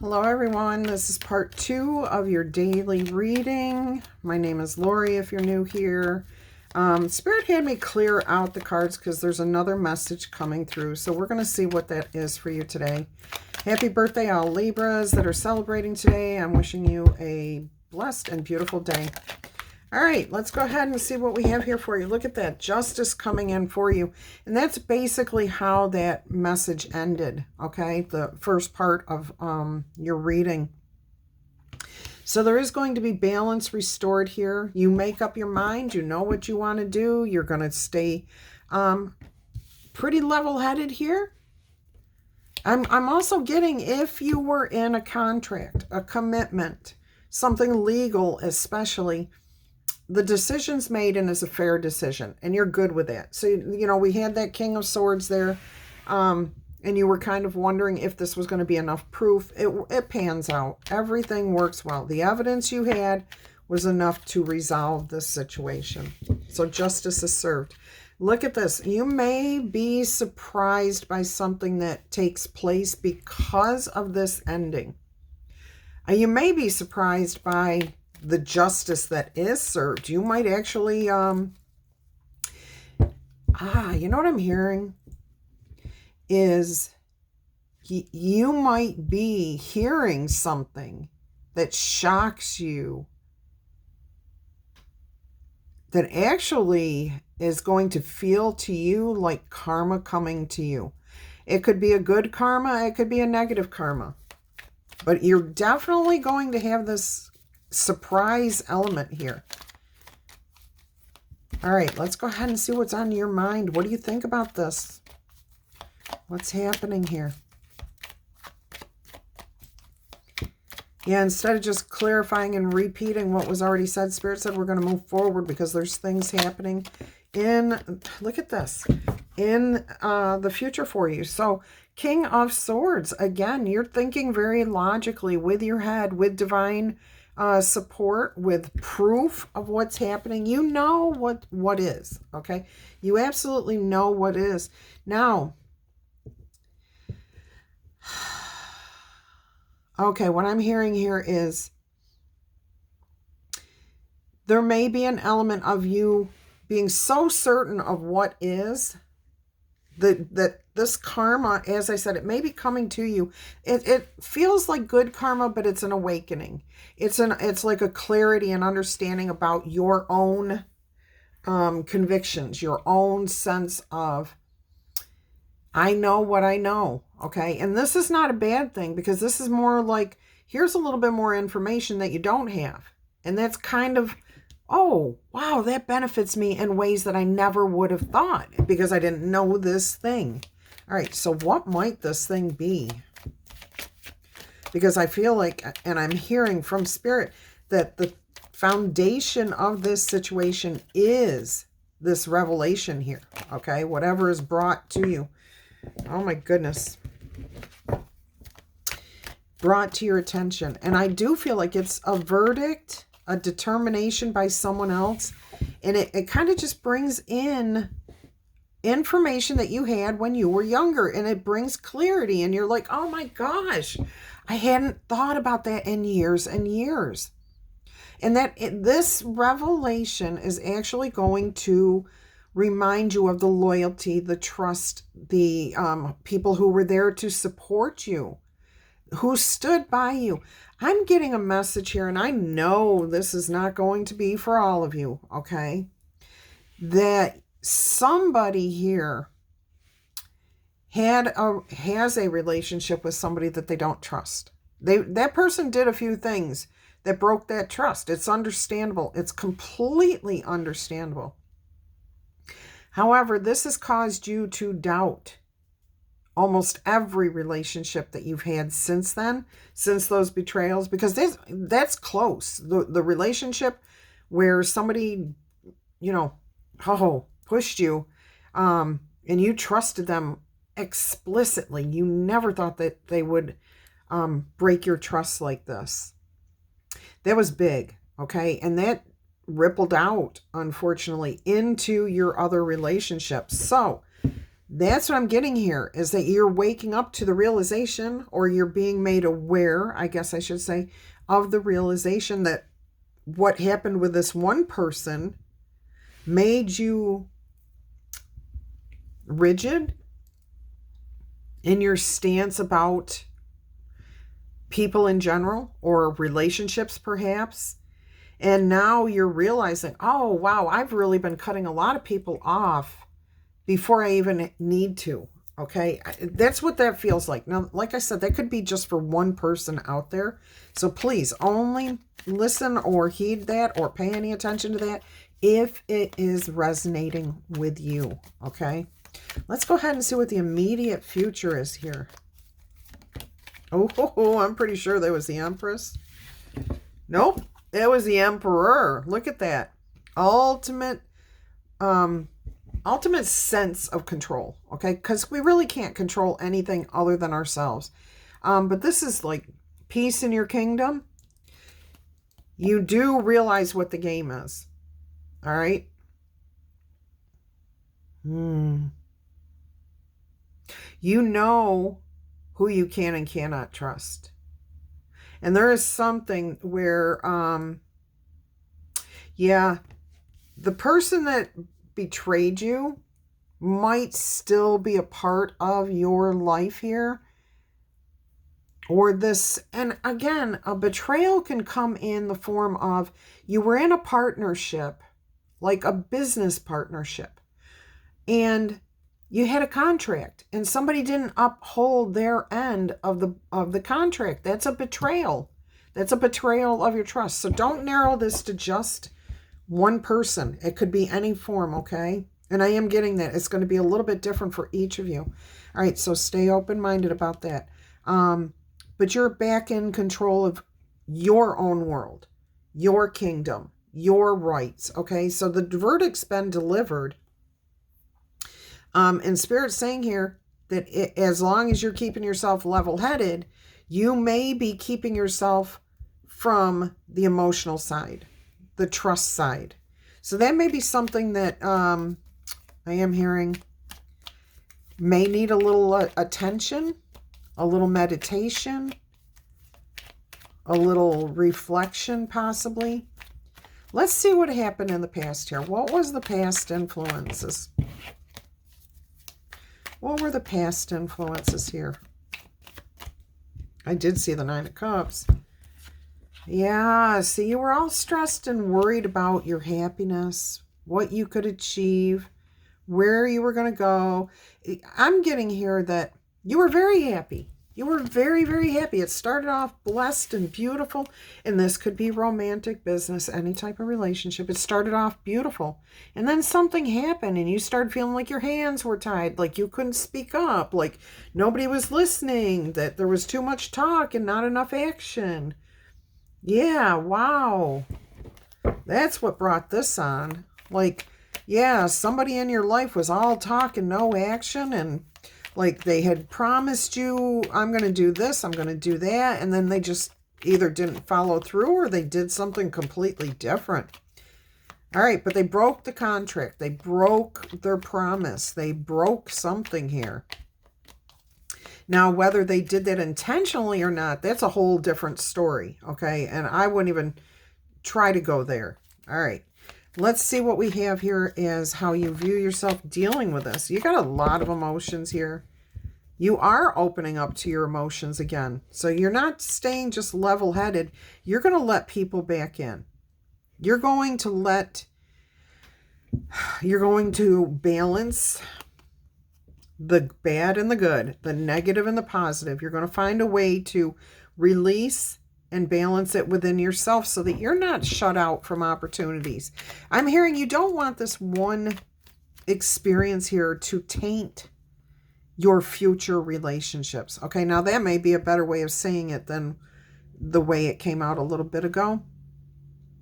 Hello everyone, this is part 2 of your daily reading. My name is Laurie if you're new here. Spirit had me clear out the cards because there's another message coming through. So we're going to see what that is for you today. Happy birthday all Libras that are celebrating today. I'm wishing you a blessed and beautiful day. All right, let's go ahead and see what we have here for you. Look at that, justice coming in for you. And that's basically how that message ended, okay? The first part of your reading. So there is going to be balance restored here. You make up your mind. You know what you want to do. You're going to stay pretty level-headed here. I'm also getting, if you were in a contract, a commitment, something legal especially, the decision's made and is a fair decision, and you're good with that. So, you know, we had that King of Swords there, and you were kind of wondering if this was going to be enough proof. It pans out. Everything works well. The evidence you had was enough to resolve this situation. So justice is served. Look at this. You may be surprised by something that takes place because of this ending. You may be surprised by the justice that is served. You might actually, you know what I'm hearing is you might be hearing something that shocks you that actually is going to feel to you like karma coming to you. It could be a good karma, it could be a negative karma, but you're definitely going to have this surprise element here. All right, let's go ahead and see what's on your mind. What do you think about this? What's happening here? Yeah, instead of just clarifying and repeating what was already said, Spirit said we're going to move forward because there's things happening in, look at this, in the future for you. So King of Swords, again, you're thinking very logically with your head, with divine support, with proof of what's happening. You know what is, okay? You absolutely know what is. Now, okay, what I'm hearing here is there may be an element of you being so certain of what is that this karma, as I said, it may be coming to you. It feels like good karma, but it's an awakening. It's like a clarity and understanding about your own convictions, your own sense of, I know what I know, okay? And this is not a bad thing, because this is more like, here's a little bit more information that you don't have. And that's kind of, oh, wow, that benefits me in ways that I never would have thought because I didn't know this thing. All right, so what might this thing be? Because I feel like, and I'm hearing from Spirit, that the foundation of this situation is this revelation here, okay? Whatever is brought to you. Oh my goodness. Brought to your attention. And I do feel like it's a verdict, a determination by someone else. And it kind of just brings in information that you had when you were younger. And it brings clarity. And you're like, oh my gosh, I hadn't thought about that in years and years. And that this revelation is actually going to remind you of the loyalty, the trust, the people who were there to support you, who stood by you. I'm getting a message here, and I know this is not going to be for all of you, okay? That somebody here has a relationship with somebody that they don't trust. That person did a few things that broke that trust. It's understandable. It's completely understandable. However, this has caused you to doubt almost every relationship that you've had since then, since those betrayals, because that's close. The relationship where somebody, you know, pushed you, and you trusted them explicitly. You never thought that they would break your trust like this. That was big, okay? And that rippled out, unfortunately, into your other relationships. So That's what I'm getting here, is that you're waking up to the realization, or you're being made aware, I guess I should say, of the realization that what happened with this one person made you rigid in your stance about people in general, or relationships perhaps. And now you're realizing, oh, wow, I've really been cutting a lot of people off before I even need to. Okay, that's what that feels like. Now, like I said, that could be just for one person out there. So please only listen or heed that or pay any attention to that if it is resonating with you. Okay, let's go ahead and see what the immediate future is here. Oh, I'm pretty sure that was the Empress. Nope, it was the Emperor. Look at that. Ultimate sense of control, okay? Because we really can't control anything other than ourselves. But this is like peace in your kingdom. You do realize what the game is, all right? You know who you can and cannot trust. And there is something where, yeah, the person that betrayed you might still be a part of your life here. Or this, and again, a betrayal can come in the form of you were in a partnership, like a business partnership, and you had a contract and somebody didn't uphold their end of the contract. That's a betrayal. That's a betrayal of your trust. So don't narrow this to just one person. It could be any form, okay? And I am getting that. It's going to be a little bit different for each of you. All right, so stay open-minded about that. But you're back in control of your own world, your kingdom, your rights, okay? So the verdict's been delivered. And Spirit's saying here that as long as you're keeping yourself level-headed, you may be keeping yourself from the emotional side, the trust side. So that may be something that I am hearing may need a little attention, a little meditation, a little reflection possibly. Let's see what happened in the past here. What was the past influences? What were the past influences here? I did see the Nine of Cups. Yeah, see, you were all stressed and worried about your happiness, what you could achieve, where you were going to go. I'm getting here that you were very happy. You were very, very happy. It started off blessed and beautiful, and this could be romantic, business, any type of relationship. It started off beautiful, and then something happened, and you started feeling like your hands were tied, like you couldn't speak up, like nobody was listening, that there was too much talk and not enough action. Yeah, wow. That's what brought this on. Like, yeah, somebody in your life was all talk and no action, and like they had promised you, I'm going to do this, I'm going to do that, and then they just either didn't follow through or they did something completely different. All right, but they broke the contract. They broke their promise. They broke something here. Now, whether they did that intentionally or not, that's a whole different story, okay? And I wouldn't even try to go there. All right. Let's see what we have here is how you view yourself dealing with this. You got a lot of emotions here. You are opening up to your emotions again. So you're not staying just level-headed. You're going to let people back in. You're going to balance the bad and the good, the negative and the positive. You're going to find a way to release and balance it within yourself so that you're not shut out from opportunities. I'm hearing you don't want this one experience here to taint your future relationships. Okay, now that may be a better way of saying it than the way it came out a little bit ago.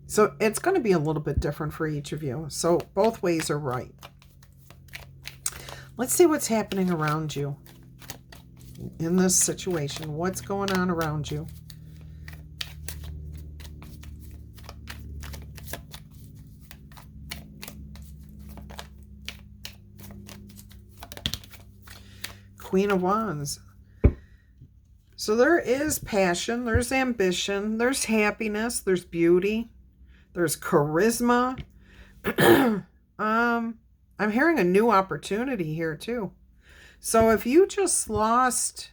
So it's going to be a little bit different for each of you. So both ways are right. Let's see what's happening around you in this situation. What's going on around you? Queen of Wands. So there is passion, there's ambition, there's happiness, there's beauty, there's charisma. I'm hearing a new opportunity here too. So if you just lost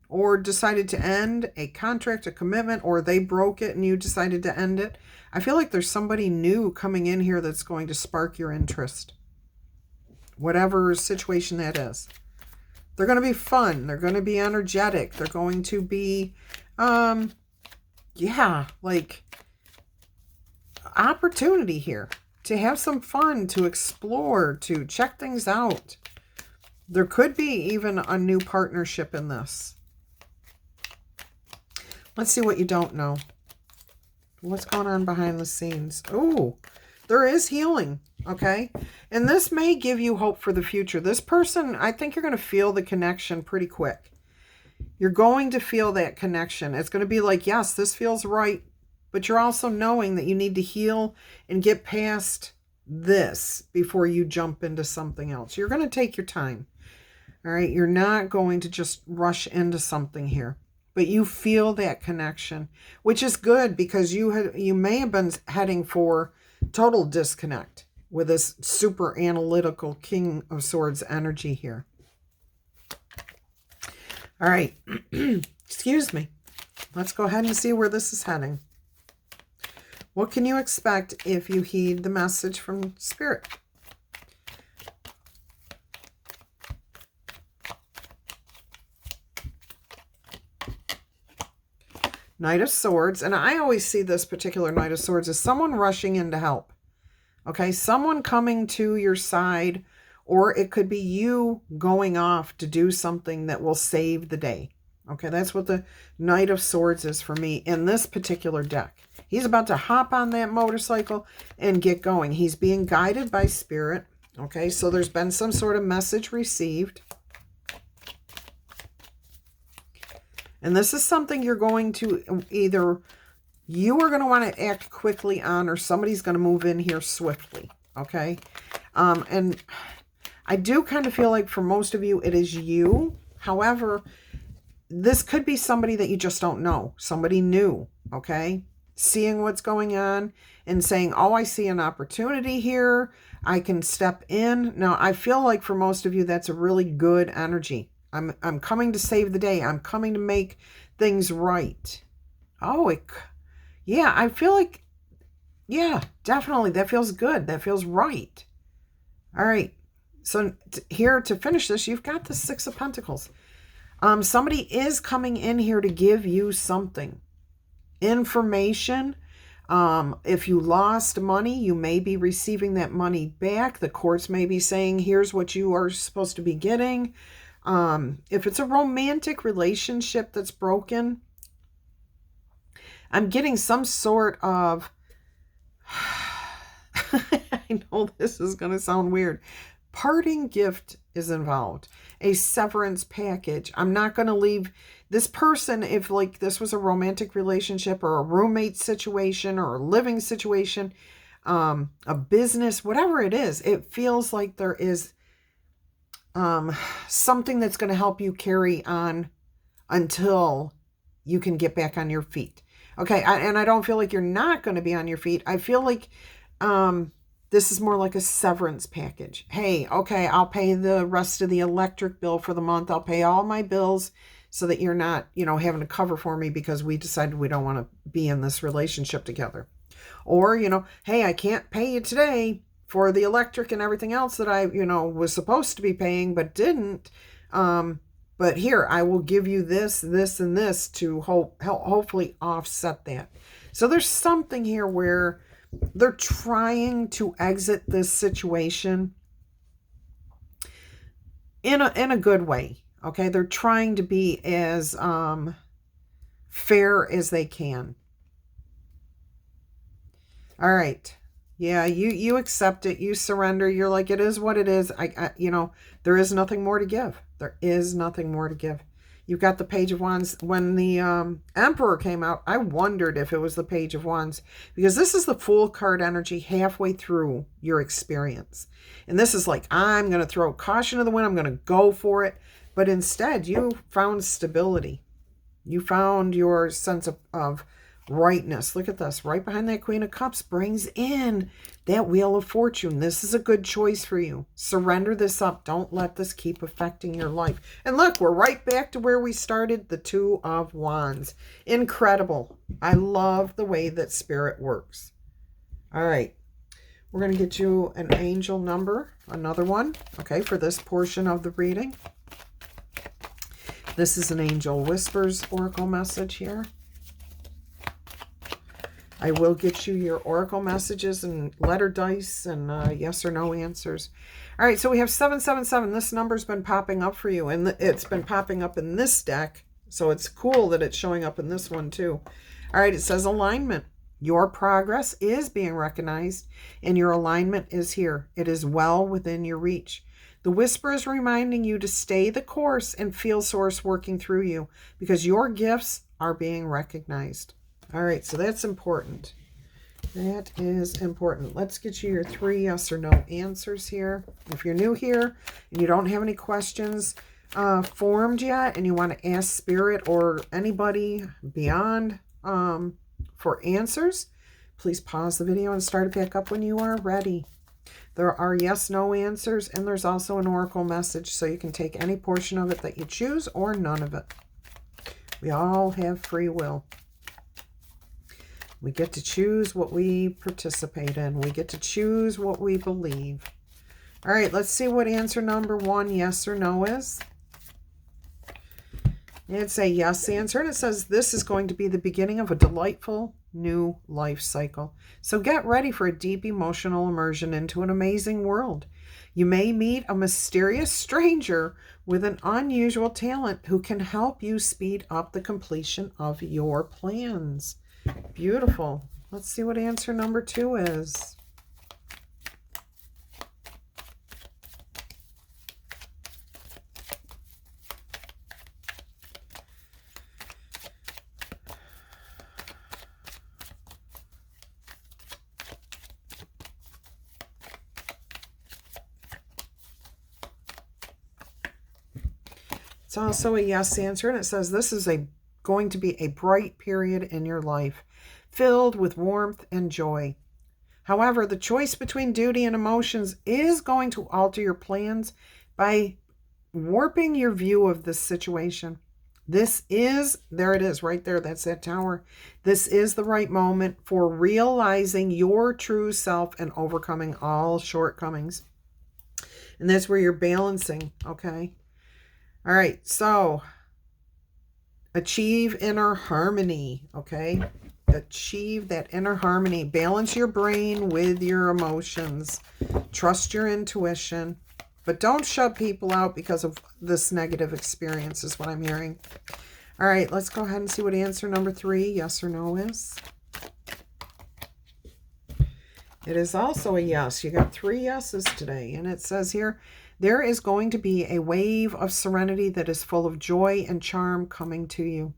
or decided to end a contract, a commitment, or they broke it and you decided to end it, I feel like there's somebody new coming in here that's going to spark your interest. Whatever situation that is. They're going to be fun. They're going to be energetic. They're going to be, like opportunity here to have some fun, to explore, to check things out. There could be even a new partnership in this. Let's see what you don't know. What's going on behind the scenes? Oh, there is healing, okay? And this may give you hope for the future. This person, I think you're going to feel the connection pretty quick. You're going to feel that connection. It's going to be like, yes, this feels right. But you're also knowing that you need to heal and get past this before you jump into something else. You're going to take your time. All right. You're not going to just rush into something here. But you feel that connection, which is good because you may have been heading for total disconnect with this super analytical King of Swords energy here. All right. Excuse me. Let's go ahead and see where this is heading. What can you expect if you heed the message from Spirit? Knight of Swords. And I always see this particular Knight of Swords as someone rushing in to help. Okay, someone coming to your side, or it could be you going off to do something that will save the day. Okay, that's what the Knight of Swords is for me in this particular deck. He's about to hop on that motorcycle and get going. He's being guided by Spirit. Okay, so there's been some sort of message received. And this is something you're going to either, you are going to want to act quickly on, or somebody's going to move in here swiftly. Okay, and I do kind of feel like for most of you, it is you. However, this could be somebody that you just don't know. Somebody new, okay? Seeing what's going on and saying, oh, I see an opportunity here. I can step in. Now, I feel like for most of you, that's a really good energy. I'm coming to save the day. I'm coming to make things right. Oh, yeah, I feel like, yeah, definitely. That feels good. That feels right. All right. So here to finish this, you've got the Six of Pentacles. Somebody is coming in here to give you something. Information. If you lost money, you may be receiving that money back. The courts may be saying, here's what you are supposed to be getting. If it's a romantic relationship that's broken, I'm getting some sort of, I know this is going to sound weird, parting gift is involved. A severance package. I'm not going to leave this person, if like this was a romantic relationship or a roommate situation or a living situation, a business, whatever it is, it feels like there is something that's going to help you carry on until you can get back on your feet. Okay, and I don't feel like you're not going to be on your feet. I feel like this is more like a severance package. Hey, okay, I'll pay the rest of the electric bill for the month. I'll pay all my bills so that you're not, having to cover for me because we decided we don't want to be in this relationship together. Or, hey, I can't pay you today for the electric and everything else that I, was supposed to be paying but didn't. But here, I will give you this, this, and this to hopefully offset that. So there's something here where they're trying to exit this situation in a good way. Okay, they're trying to be as fair as they can. All right. Yeah, you accept it. You surrender. You're like, it is what it is. There is nothing more to give. There is nothing more to give. You've got the Page of Wands. When the Emperor came out, I wondered if it was the Page of Wands, because this is the Fool card energy halfway through your experience. And this is like, I'm going to throw caution to the wind. I'm going to go for it. But instead, you found stability. You found your sense of rightness. Look at this. Right behind that Queen of Cups brings in that Wheel of Fortune. This is a good choice for you. Surrender this up. Don't let this keep affecting your life. And look, we're right back to where we started, the Two of Wands. Incredible. I love the way that Spirit works. All right. We're going to get you an angel number, another one, okay, for this portion of the reading. This is an Angel Whispers Oracle message here. I will get you your Oracle messages and letter dice and yes or no answers. All right, so we have 777. This number's been popping up for you, and it's been popping up in this deck, so it's cool that it's showing up in this one too. All right, it says alignment. Your progress is being recognized, and your alignment is here. It is well within your reach. The whisper is reminding you to stay the course and feel Source working through you, because your gifts are being recognized. All right, so that's important. That is important. Let's get you your 3 yes or no answers here. If you're new here and you don't have any questions formed yet and you want to ask Spirit or anybody beyond for answers, please pause the video and start it back up when you are ready. There are yes/no answers, and there's also an oracle message, so you can take any portion of it that you choose or none of it. We all have free will. We get to choose what we participate in. We get to choose what we believe. All right, let's see what answer number 1, yes or no, is. It's a yes answer, and it says this is going to be the beginning of a delightful new life cycle. So get ready for a deep emotional immersion into an amazing world. You may meet a mysterious stranger with an unusual talent who can help you speed up the completion of your plans. Beautiful. Let's see what answer number 2 is. It's also a yes answer, and it says this is going to be a bright period in your life, filled with warmth and joy. However, the choice between duty and emotions is going to alter your plans by warping your view of this situation. This is, there it is, right there, that's that tower. This is the right moment for realizing your true self and overcoming all shortcomings. And that's where you're balancing, okay? All right, so achieve inner harmony, okay? Achieve that inner harmony. Balance your brain with your emotions. Trust your intuition. But don't shut people out because of this negative experience is what I'm hearing. All right, let's go ahead and see what answer number 3, yes or no, is. It is also a yes. You got 3 yeses today. And it says here, there is going to be a wave of serenity that is full of joy and charm coming to you.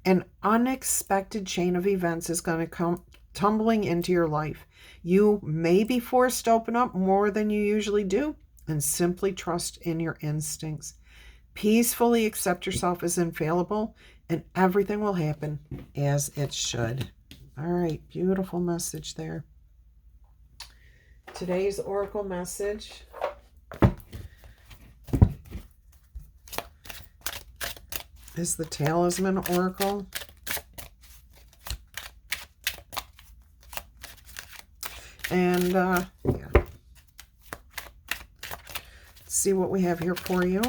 An unexpected chain of events is going to come tumbling into your life. You may be forced to open up more than you usually do and simply trust in your instincts. Peacefully accept yourself as infallible, and everything will happen as it should. All right, beautiful message there. Today's oracle message is the Talisman Oracle. And yeah. Let's see what we have here for you.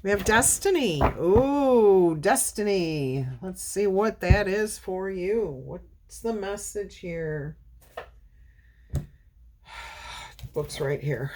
We have Destiny. Ooh, Destiny. Let's see what that is for you. What's the message here? The book's right here.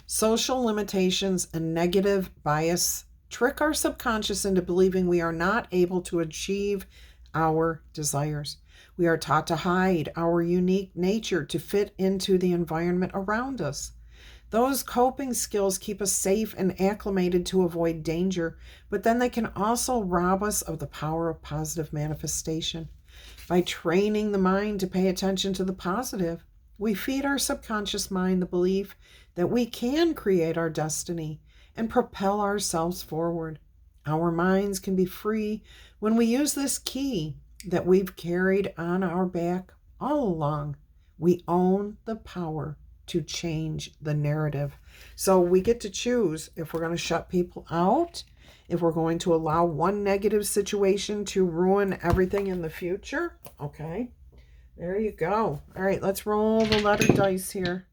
Social limitations and negative bias trick our subconscious into believing we are not able to achieve our desires. We are taught to hide our unique nature to fit into the environment around us. Those coping skills keep us safe and acclimated to avoid danger, but then they can also rob us of the power of positive manifestation. By training the mind to pay attention to the positive, we feed our subconscious mind the belief that we can create our destiny and propel ourselves forward. Our minds can be free when we use this key that we've carried on our back all along. We own the power to change the narrative. So we get to choose if we're going to shut people out, if we're going to allow one negative situation to ruin everything in the future. Okay, there you go. All right, let's roll the letter dice here.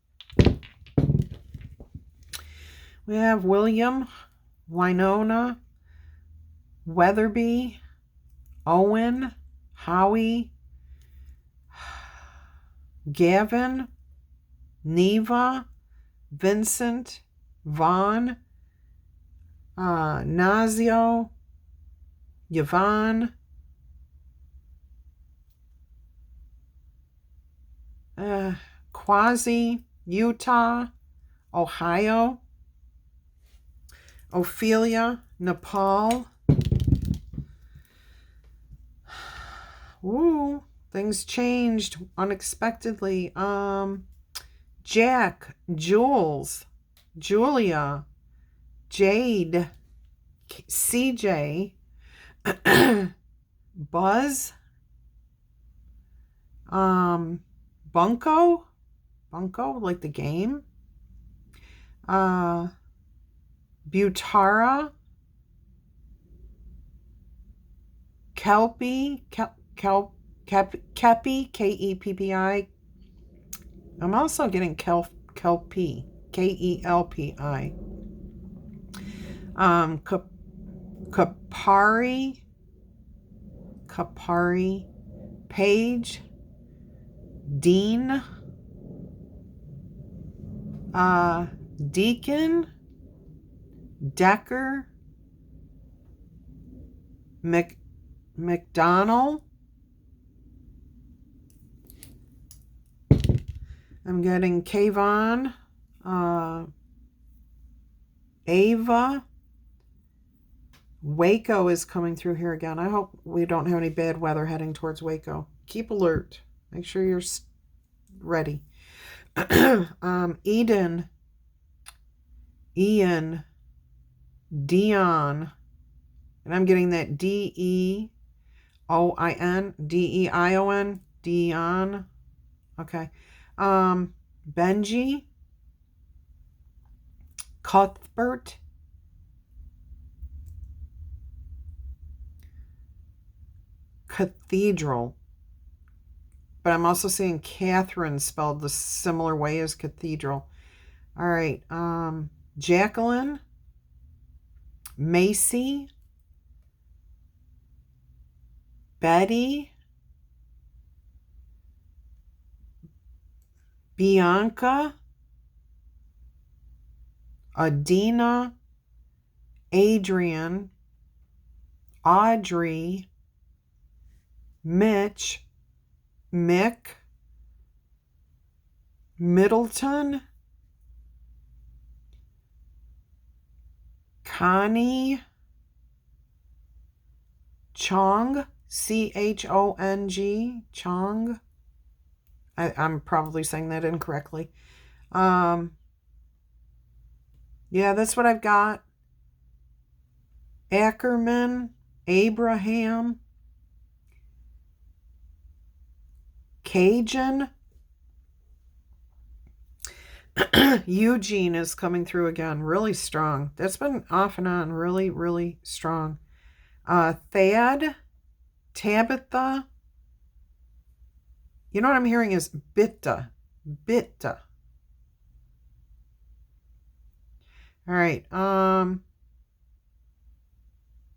We have William, Winona, Weatherby, Owen, Howie, Gavin, Neva, Vincent, Vaughn, Nazio, Yvonne, Quasi, Utah, Ohio, Ophelia, Nepal. Ooh, things changed unexpectedly. Jack, Jules, Julia, Jade, CJ, Buzz, Bunko, like the game, Butara, Kelpie, Kepi, Keppi. I'm also getting Kelpie, Kelpi. Kapari, Page, Dean, Deacon, Decker, McDonald. I'm getting Kayvon, Ava. Waco is coming through here again. I hope we don't have any bad weather heading towards Waco. Keep alert. Make sure you're ready. Eden, Ian, Dion, and I'm getting that Deoin, Deion, Dion. Okay. Benji, Cuthbert, Cathedral, but I'm also seeing Catherine spelled the similar way as cathedral. All right. Jacqueline, Macy, Betty, Bianca, Adina, Adrian, Audrey, Mitch, Mick, Middleton, Connie, Chong, Chong, Chong. I'm probably saying that incorrectly. Yeah, that's what I've got. Ackerman, Abraham, Cajun. Eugene is coming through again, really strong. That's been off and on, really, really strong. Thad, Tabitha. You know what I'm hearing is Bitta. All right.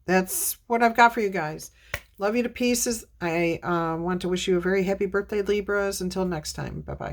That's what I've got for you guys. Love you to pieces. I want to wish you a very happy birthday, Libras. Until next time. Bye-bye.